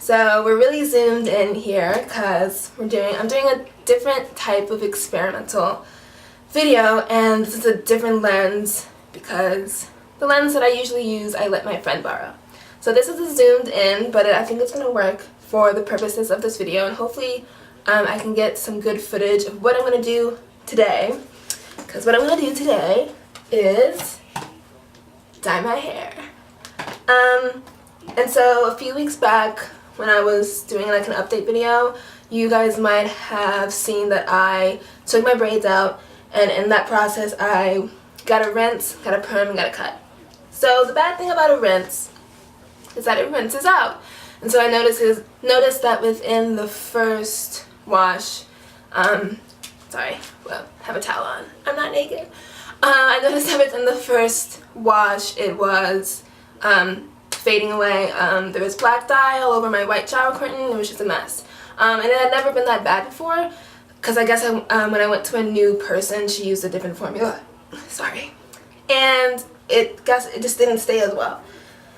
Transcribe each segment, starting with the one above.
So we're really zoomed in here because I'm doing a different type of experimental video, and this is a different lens because the lens that I usually use I let my friend borrow. So this is a zoomed in, but I think it's going to work for the purposes of this video, and hopefully I can get some good footage of what I'm going to do today. Because what I'm going to do today is dye my hair. And so a few weeks back when I was doing like an update video, you guys might have seen that I took my braids out, and in that process I got a rinse, got a perm, and got a cut. So the bad thing about a rinse is that it rinses out. And so I noticed that within the first wash, sorry, well, have a towel on, I'm not naked. I noticed that within the first wash it was fading away. There was black dye all over my white shower curtain. It was just a mess. And it had never been that bad before, because I guess when I went to a new person, she used a different formula. Sorry. And it just didn't stay as well.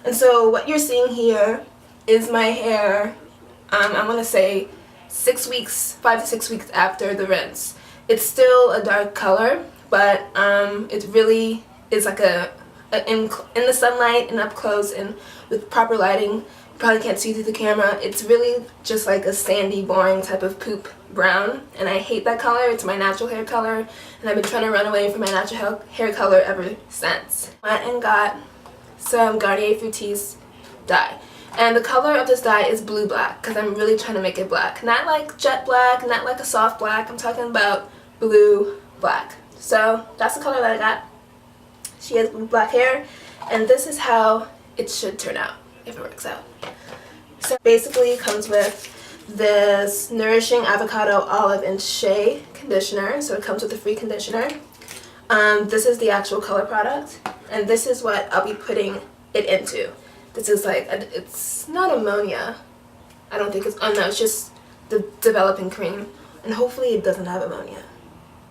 And so what you're seeing here is my hair, I'm going to say 5 to 6 weeks after the rinse. It's still a dark color, but it really is like in the sunlight and up close and with proper lighting, you probably can't see through the camera, it's really just like a sandy, boring type of poop brown, and I hate that color. It's my natural hair color, and I've been trying to run away from my natural hair color ever since. Went and got some Garnier Fructis dye, and the color of this dye is blue black because I'm really trying to make it black, not like jet black, not like a soft black. I'm talking about blue black. So that's the color that I got. She has blue black hair, and this is how it should turn out if it works out. So basically it comes with this Nourishing Avocado Olive and Shea conditioner. So it comes with a free conditioner. This is the actual color product, and this is what I'll be putting it into. This is like, it's not ammonia. I don't think it's, oh no, it's just the developing cream, and hopefully it doesn't have ammonia.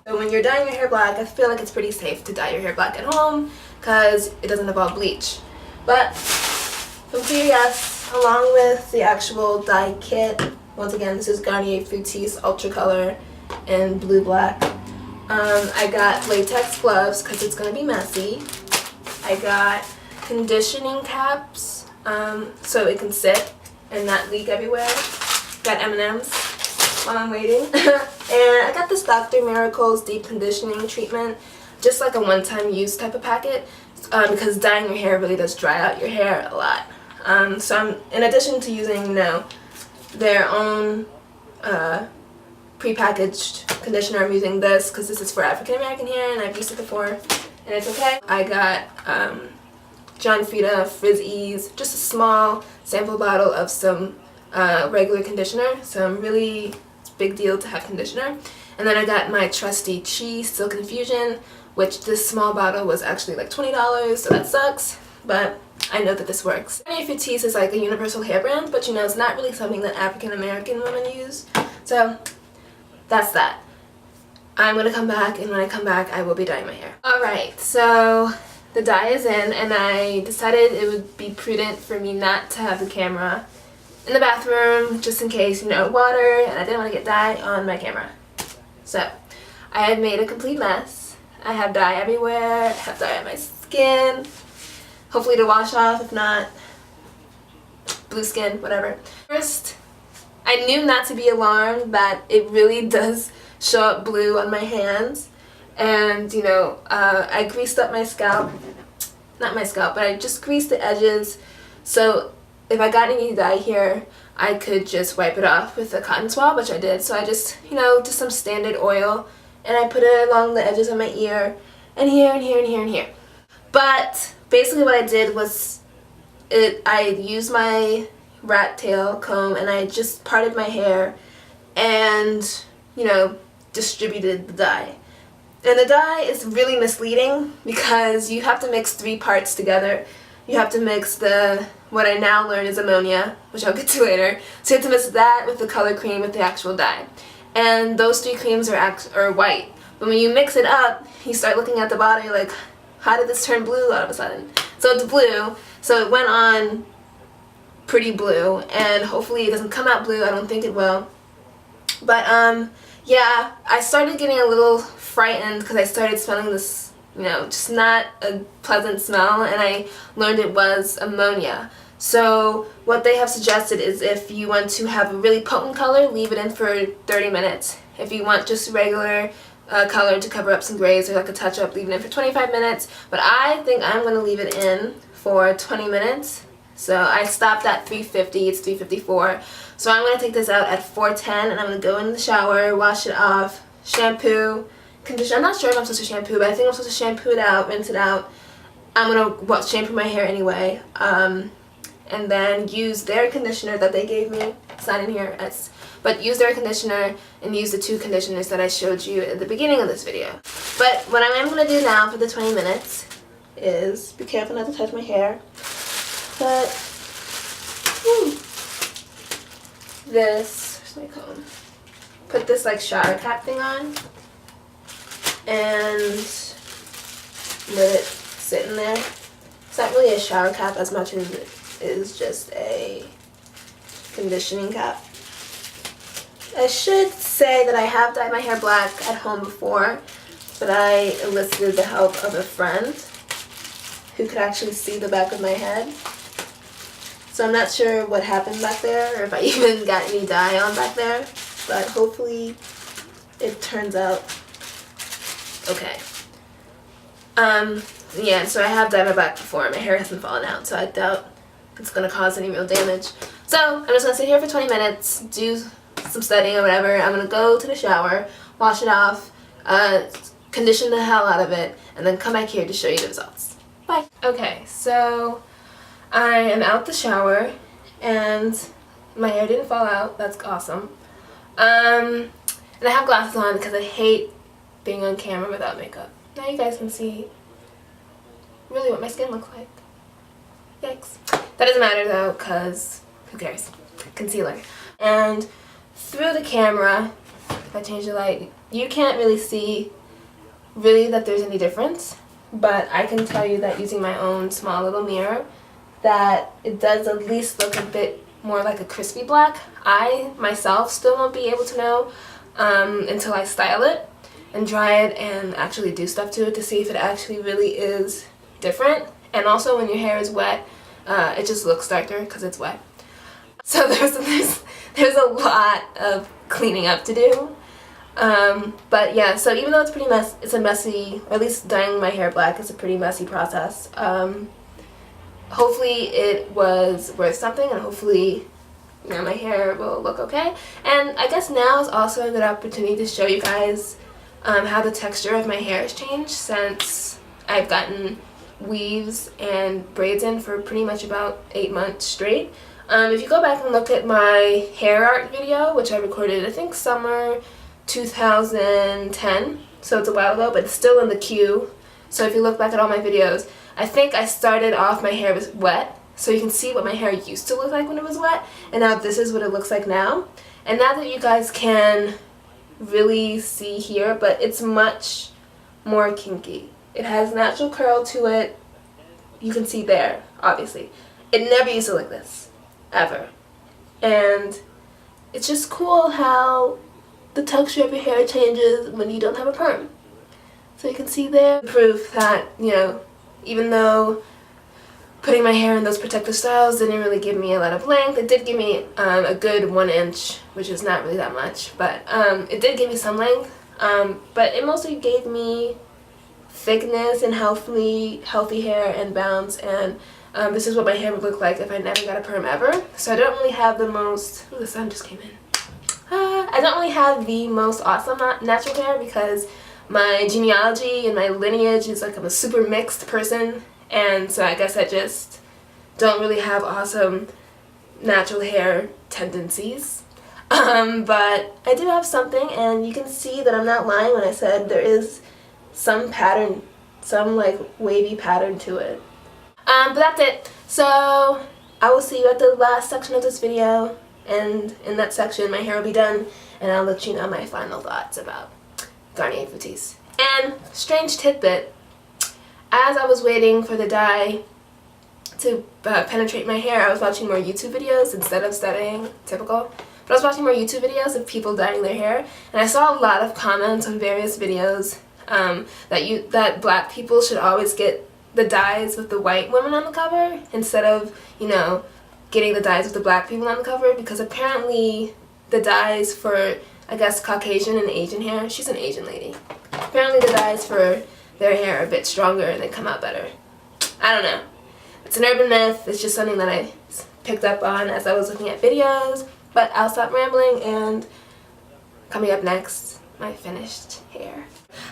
So when you're dyeing your hair black, I feel like it's pretty safe to dye your hair black at home because it doesn't involve bleach. But from CVS, along with the actual dye kit, once again this is Garnier Fructis Ultra Color in blue black. I got latex gloves because it's going to be messy. I got conditioning caps so it can sit and not leak everywhere. Got M&Ms while I'm waiting. And I got this Dr. Miracle's deep conditioning treatment, just like a one-time use type of packet, because dyeing your hair really does dry out your hair a lot. So I'm, in addition to using, their own pre-packaged conditioner, I'm using this because this is for African American hair and I've used it before and it's okay. I got John Frieda Frizz Ease, just a small sample bottle of some regular conditioner, so I'm really, it's a big deal to have conditioner. And then I got my trusty Chi Silk Infusion, which this small bottle was actually like $20, so that sucks, but I know that this works. Garnier Fructis is like a universal hair brand, but it's not really something that African American women use, so that's that. I'm gonna come back, and when I come back I will be dyeing my hair. Alright, so the dye is in, and I decided it would be prudent for me not to have the camera in the bathroom just in case, water, and I didn't want to get dye on my camera. So I had made a complete mess. I have dye everywhere, I have dye on my skin, hopefully to wash off, if not, blue skin, whatever. First, I knew not to be alarmed that it really does show up blue on my hands, and I greased up my scalp, not my scalp, but I just greased the edges, so if I got any dye here I could just wipe it off with a cotton swab, which I did. So I just, just some standard oil, and I put it along the edges of my ear, and here, and here, and here, and here. But basically what I did was, I used my rat tail comb, and I just parted my hair, and, distributed the dye. And the dye is really misleading because you have to mix 3 parts together. You have to mix what I now learn is ammonia, which I'll get to later. So you have to mix that with the color cream with the actual dye. And those 3 creams are white. But when you mix it up, you start looking at the bottle, you're like, how did this turn blue all of a sudden? So it's blue, so it went on pretty blue, and hopefully it doesn't come out blue. I don't think it will. But yeah, I started getting a little frightened because I started smelling this, you know, just not a pleasant smell, and I learned it was ammonia. So what they have suggested is if you want to have a really potent color, leave it in for 30 minutes. If you want just regular color to cover up some grays or like a touch-up, leave it in for 25 minutes. But I think I'm going to leave it in for 20 minutes. So I stopped at 350, it's 354. So I'm going to take this out at 410, and I'm going to go in the shower, wash it off, shampoo, conditioner. I'm not sure if I'm supposed to shampoo, but I think I'm supposed to shampoo it out, rinse it out. I'm going to shampoo my hair anyway. And then use their conditioner that they gave me. It's not in here, but use their conditioner and use the 2 conditioners that I showed you at the beginning of this video. But what I am going to do now for the 20 minutes is, be careful not to touch my hair, but this, where's my comb? Put this like shower cap thing on and let it sit in there. It's not really a shower cap as much as it is just a conditioning cap. I should say that I have dyed my hair black at home before, but I enlisted the help of a friend who could actually see the back of my head. So I'm not sure what happened back there, or if I even got any dye on back there, but hopefully it turns out okay. Yeah, so I have dyed my black before. My hair hasn't fallen out, so I doubt it's going to cause any real damage. So I'm just going to sit here for 20 minutes, do some studying or whatever. I'm going to go to the shower, wash it off, condition the hell out of it, and then come back here to show you the results. Bye. Okay, so I am out the shower, and my hair didn't fall out. That's awesome. And I have glasses on because I hate being on camera without makeup. Now you guys can see really what my skin looks like. Yikes. That doesn't matter though, because who cares? Concealer. And through the camera, if I change the light, you can't really see really that there's any difference, but I can tell you that using my own small little mirror that it does at least look a bit more like a crispy black. I myself still won't be able to know until I style it and dry it and actually do stuff to it to see if it actually really is different. And also when your hair is wet, it just looks darker because it's wet. So there's a lot of cleaning up to do. But yeah, so even though it's a messy, or at least dyeing my hair black is a pretty messy process. Hopefully it was worth something, and hopefully, you know, my hair will look okay. And I guess now is also a good opportunity to show you guys how the texture of my hair has changed since I've gotten weaves and braids in for pretty much about 8 months straight. If you go back and look at my hair art video, which I recorded I think summer 2010, so it's a while ago, but it's still in the queue. So if you look back at all my videos, I think I started off my hair was wet, so you can see what my hair used to look like when it was wet, and now this is what it looks like now. And now that you guys can really see here, but it's much more kinky. It has natural curl to it. You can see there, obviously. It never used to look like this, ever. And it's just cool how the texture of your hair changes when you don't have a perm. So you can see there proof that, you know, even though putting my hair in those protective styles didn't really give me a lot of length, it did give me a good 1 inch, which is not really that much, but it did give me some length. But it mostly gave me thickness and healthy hair and bounce, and this is what my hair would look like if I never got a perm ever. So I don't really have the most, ooh, the sun just came in. I don't really have the most awesome natural hair because my genealogy and my lineage is like I'm a super mixed person, and so I guess I just don't really have awesome natural hair tendencies. But I do have something, and you can see that I'm not lying when I said there is some pattern, some like wavy pattern to it. But that's it. So I will see you at the last section of this video, and in that section my hair will be done, and I'll let you know my final thoughts about Garnier Fructis. And strange tidbit, as I was waiting for the dye to penetrate my hair, I was watching more YouTube videos instead of studying, typical. But I was watching more YouTube videos of people dyeing their hair, and I saw a lot of comments on various videos that black people should always get the dyes with the white women on the cover instead of, you know, getting the dyes with the black people on the cover, because apparently the dyes for, I guess, Caucasian and Asian hair, she's an Asian lady, apparently the dyes for their hair are a bit stronger and they come out better. I don't know. It's an urban myth. It's just something that I picked up on as I was looking at videos. But I'll stop rambling, and coming up next, my finished hair.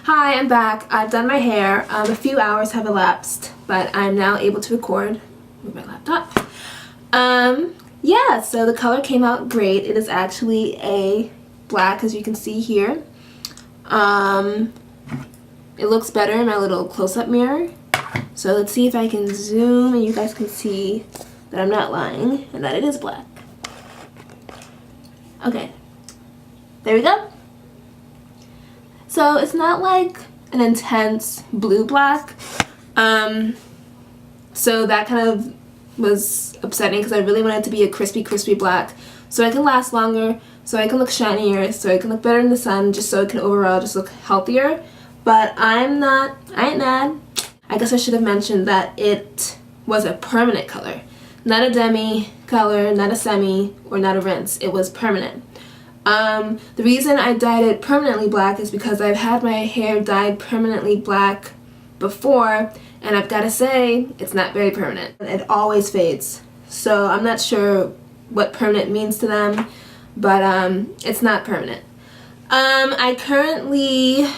Hi, I'm back. I've done my hair. A few hours have elapsed, but I'm now able to record with my laptop. Yeah, so the color came out great. It is actually a black, as you can see here. It looks better in my little close-up mirror. So let's see if I can zoom and you guys can see that I'm not lying and that it is black. Okay, there we go. So it's not like an intense blue black. So that kind of was upsetting because I really wanted it to be a crispy black so I can last longer, so I can look shinier, so I can look better in the sun, just so it can overall just look healthier. But I ain't mad. I guess I should have mentioned that it was a permanent color. Not a demi color, not a semi, or not a rinse. It was permanent. The reason I dyed it permanently black is because I've had my hair dyed permanently black before, and I've got to say, it's not very permanent. It always fades. So I'm not sure what permanent means to them, but it's not permanent. I currently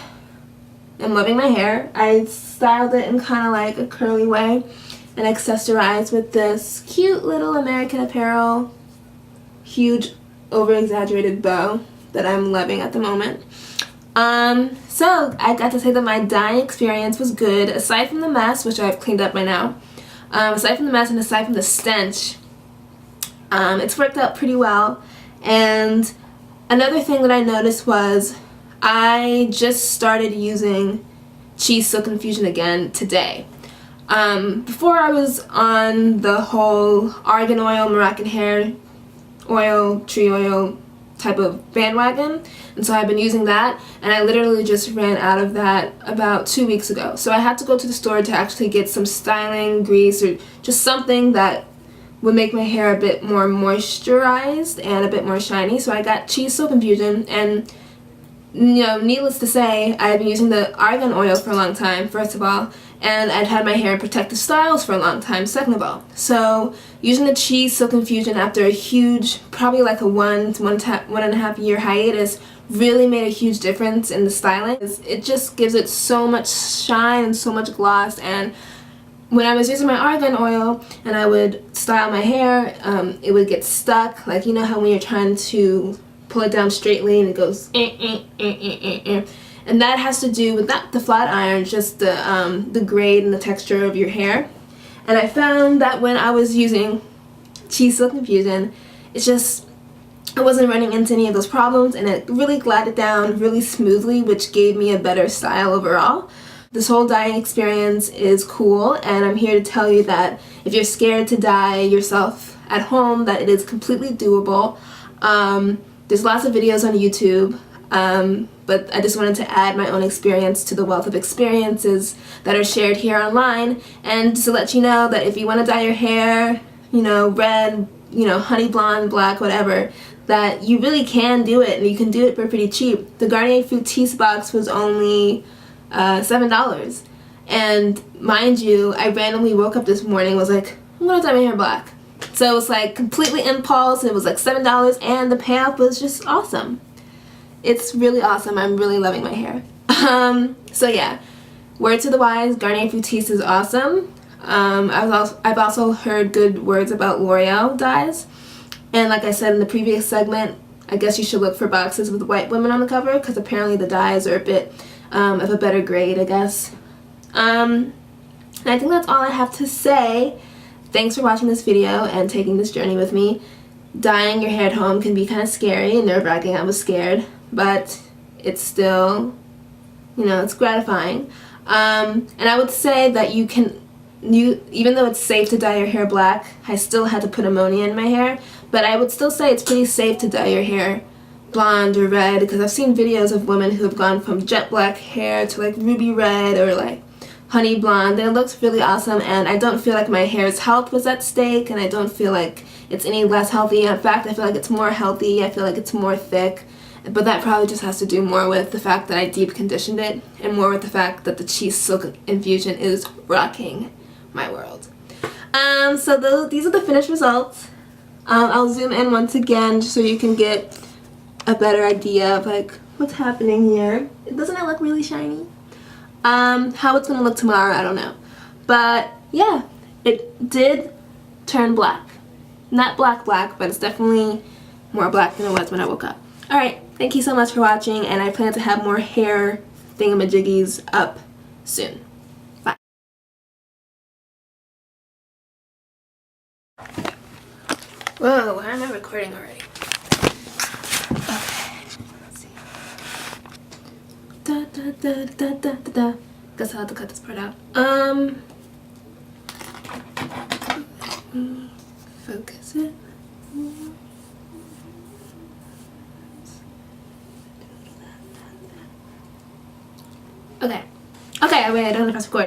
am loving my hair. I styled it in kind of like a curly way and accessorized with this cute little American Apparel huge over-exaggerated bow that I'm loving at the moment. So I got to say that my dyeing experience was good, aside from the mess, which I've cleaned up by now. Aside from the mess and aside from the stench, it's worked out pretty well. And another thing that I noticed was I just started using Cheese Silk Infusion again today. Before I was on the whole argan oil, Moroccan hair oil, tree oil type of bandwagon, and so I've been using that, and I literally just ran out of that about 2 weeks ago. So I had to go to the store to actually get some styling grease or just something that would make my hair a bit more moisturized and a bit more shiny. So I got Cheese Silk Infusion, and you know, needless to say, I've been using the argan oil for a long time, first of all, and I'd had my hair in protective styles for a long time, second of all. So using the Cheese Silk Infusion after a huge, probably like a 1.5 year hiatus, really made a huge difference in the styling. It just gives it so much shine and so much gloss. And when I was using my argan oil and I would style my hair, it would get stuck. Like, you know how when you're trying to pull it down straightly and it goes and that has to do with not the flat iron, just the grade and the texture of your hair. And I found that when I was using Cheese Silk Infusion, I wasn't running into any of those problems, and it really glided down really smoothly, which gave me a better style overall. This whole dyeing experience is cool, and I'm here to tell you that if you're scared to dye yourself at home, that it is completely doable. There's lots of videos on YouTube, but I just wanted to add my own experience to the wealth of experiences that are shared here online, and just to let you know that if you want to dye your hair, you know, red, you know, honey blonde, black, whatever, that you really can do it, and you can do it for pretty cheap. The Garnier Fructis box was only $7, and mind you, I randomly woke up this morning and was like, I'm gonna dye my hair black. So it was like completely impulse, and it was like $7, and the payoff was just awesome. It's really awesome. I'm really loving my hair. So yeah, word to the wise, Garnier Fructis is awesome. I've also heard good words about L'Oreal dyes, and like I said in the previous segment, I guess you should look for boxes with white women on the cover, because apparently the dyes are a bit of a better grade, I guess. And I think that's all I have to say. Thanks for watching this video and taking this journey with me. Dyeing your hair at home can be kind of scary and nerve-wracking. I was scared, but it's still, you know, it's gratifying. And I would say that you can even though it's safe to dye your hair black, I still had to put ammonia in my hair. But I would still say it's pretty safe to dye your hair blonde or red, because I've seen videos of women who have gone from jet black hair to like ruby red or like honey blonde, and it looks really awesome, and I don't feel like my hair's health was at stake, and I don't feel like it's any less healthy. In fact, I feel like it's more healthy. I feel like it's more thick, but that probably just has to do more with the fact that I deep conditioned it and more with the fact that the cheese silk infusion is rocking my world. So these are the finished results. I'll zoom in once again just so you can get a better idea of like what's happening here. Doesn't it look really shiny? How it's gonna look tomorrow, I don't know. But yeah, it did turn black. Not black, but it's definitely more black than it was when I woke up. Alright, thank you so much for watching, and I plan to have more hair thingamajiggies up soon. Bye. Whoa, why am I recording already? Guess I'll have to cut this part out. Focus it. Okay, wait, I don't have to press record.